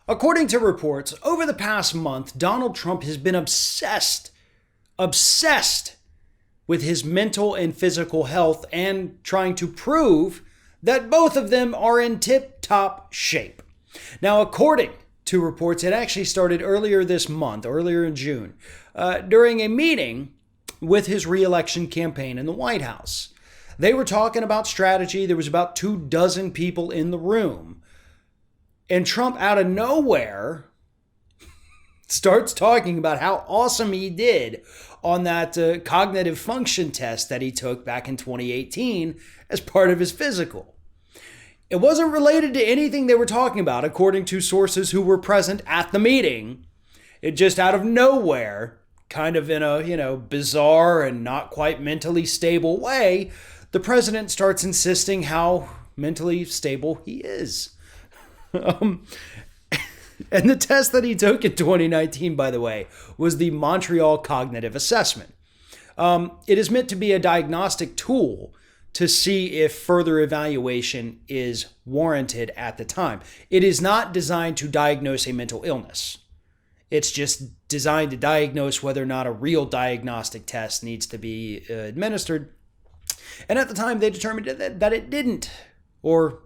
According to reports, over the past month, Donald Trump has been obsessed with his mental and physical health and trying to prove that both of them are in tip-top shape. Now, according to reports, it actually started earlier this month, earlier in June, during a meeting with his re-election campaign in the White House. They were talking about strategy. There was about 24 people in the room. And Trump, out of nowhere, starts talking about how awesome he did on that cognitive function test that he took back in 2018 as part of his physical. It wasn't related to anything they were talking about, according to sources who were present at the meeting. It just out of nowhere, kind of in a, bizarre and not quite mentally stable way, the president starts insisting how mentally stable he is. And the test that he took in 2019, by the way, was the Montreal Cognitive Assessment. It is meant to be a diagnostic tool to see if further evaluation is warranted at the time. It is not designed to diagnose a mental illness. It's just designed to diagnose whether or not a real diagnostic test needs to be administered. And at the time, they determined that it didn't. Or,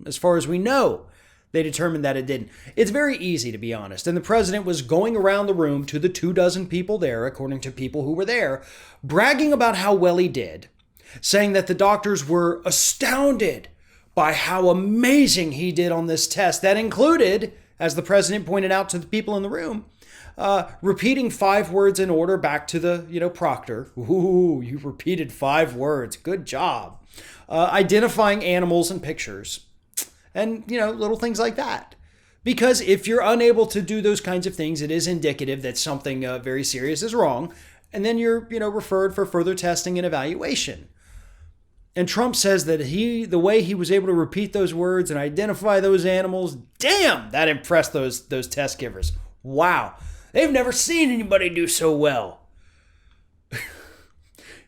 as far as we know, they determined that it didn't. It's very easy, to be honest. And the president was going around the room to the 24 people there, according to people who were there, bragging about how well he did, saying that the doctors were astounded by how amazing he did on this test. That included, as the president pointed out to the people in the room, repeating 5 words in order back to the, proctor. Ooh, you repeated 5 words. Good job. Identifying animals and pictures. And, little things like that. Because if you're unable to do those kinds of things, it is indicative that something very serious is wrong. And then you're, referred for further testing and evaluation. And Trump says that the way he was able to repeat those words and identify those animals, damn, that impressed those test givers. Wow. They've never seen anybody do so well.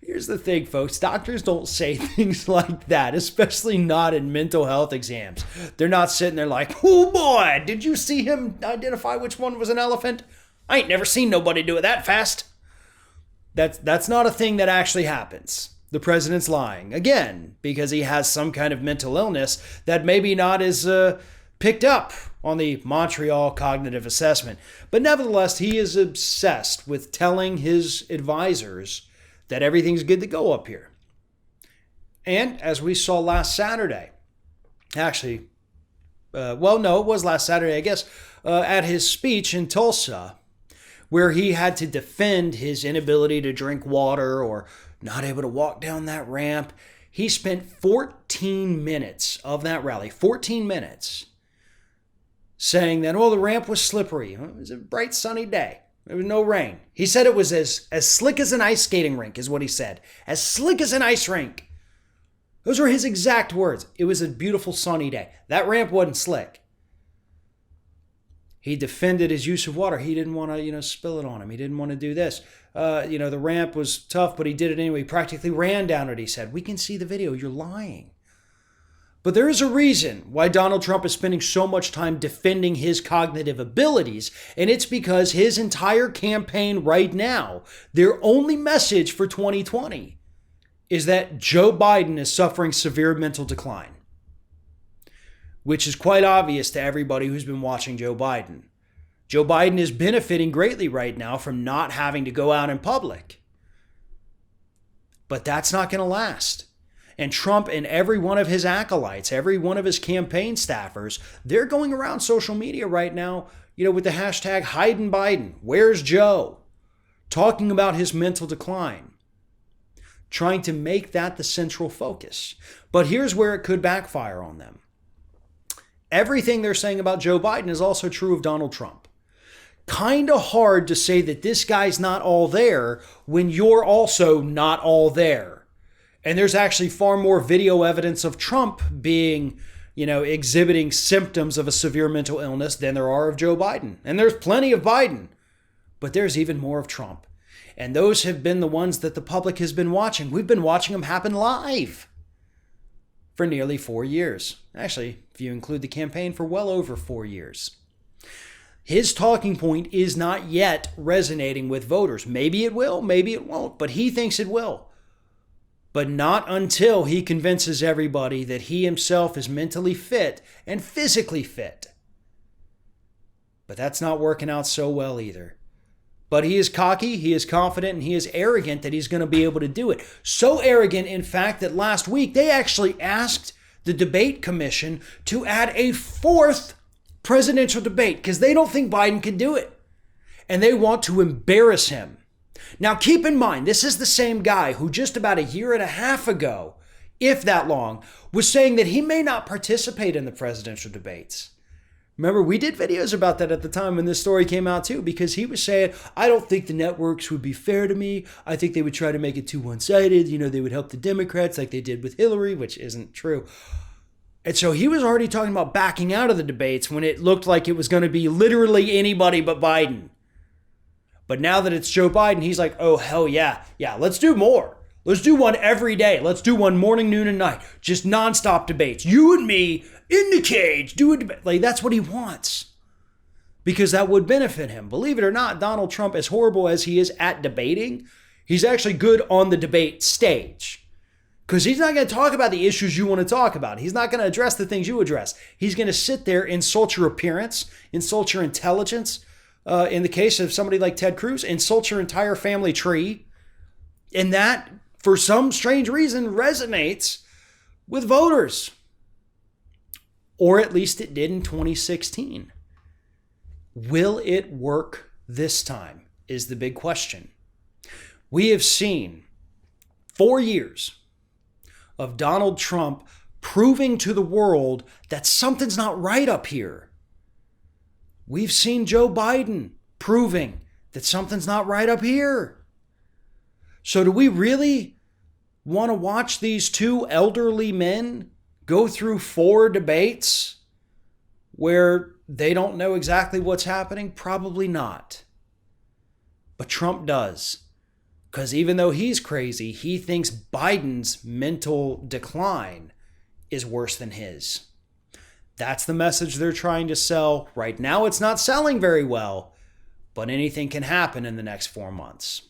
Here's the thing, folks. Doctors don't say things like that, especially not in mental health exams. They're not sitting there like, oh boy, did you see him identify which one was an elephant? I ain't never seen nobody do it that fast. That's not a thing that actually happens. The president's lying, again, because he has some kind of mental illness that maybe not is picked up on the Montreal Cognitive Assessment. But nevertheless, he is obsessed with telling his advisors that everything's good to go up here. And as we saw last Saturday, actually, it was last Saturday, I guess, at his speech in Tulsa, where he had to defend his inability to drink water or not able to walk down that ramp. He spent 14 minutes of that rally, 14 minutes, saying that, the ramp was slippery. It was a bright, sunny day. There was no rain. He said it was as slick as an ice skating rink, is what he said. As slick as an ice rink. Those were his exact words. It was a beautiful sunny day. That ramp wasn't slick. He defended his use of water. He didn't want to, spill it on him. He didn't want to do this. The ramp was tough, but he did it anyway. He practically ran down it, he said. We can see the video. You're lying. But there is a reason why Donald Trump is spending so much time defending his cognitive abilities, and it's because his entire campaign right now, their only message for 2020 is that Joe Biden is suffering severe mental decline, which is quite obvious to everybody who's been watching Joe Biden. Joe Biden is benefiting greatly right now from not having to go out in public. But that's not going to last. And Trump and every one of his acolytes, every one of his campaign staffers, they're going around social media right now, with the hashtag Hiding Biden. Where's Joe? Talking about his mental decline. Trying to make that the central focus. But here's where it could backfire on them. Everything they're saying about Joe Biden is also true of Donald Trump. Kind of hard to say that this guy's not all there when you're also not all there. And there's actually far more video evidence of Trump being, exhibiting symptoms of a severe mental illness than there are of Joe Biden. And there's plenty of Biden, but there's even more of Trump. And those have been the ones that the public has been watching. We've been watching them happen live for nearly 4 years. Actually, if you include the campaign, for well over 4 years. His talking point is not yet resonating with voters. Maybe it will, maybe it won't, but he thinks it will. But not until he convinces everybody that he himself is mentally fit and physically fit. But that's not working out so well either. But he is cocky, he is confident, and he is arrogant that he's going to be able to do it. So arrogant, in fact, that last week they actually asked the debate commission to add a fourth presidential debate because they don't think Biden can do it. And they want to embarrass him. Now, keep in mind, this is the same guy who just about a year and a half ago, if that long, was saying that he may not participate in the presidential debates. Remember, we did videos about that at the time when this story came out too, because he was saying, I don't think the networks would be fair to me. I think they would try to make it too one-sided. They would help the Democrats like they did with Hillary, which isn't true. And so he was already talking about backing out of the debates when it looked like it was going to be literally anybody but Biden. But now that it's Joe Biden, he's like, oh, hell yeah. Yeah, let's do more. Let's do one every day. Let's do one morning, noon, and night. Just nonstop debates. You and me in the cage, do a debate. Like, that's what he wants. Because that would benefit him. Believe it or not, Donald Trump, as horrible as he is at debating, he's actually good on the debate stage. Because he's not going to talk about the issues you want to talk about. He's not going to address the things you address. He's going to sit there, insult your appearance, insult your intelligence. In the case of somebody like Ted Cruz, insult your entire family tree. And that, for some strange reason, resonates with voters. Or at least it did in 2016. Will it work this time is the big question. We have seen 4 years of Donald Trump proving to the world that something's not right up here. We've seen Joe Biden proving that something's not right up here. So do we really want to watch these two elderly men go through 4 debates where they don't know exactly what's happening? Probably not. But Trump does. Because even though he's crazy, he thinks Biden's mental decline is worse than his. That's the message they're trying to sell. Right now, it's not selling very well, but anything can happen in the next 4 months.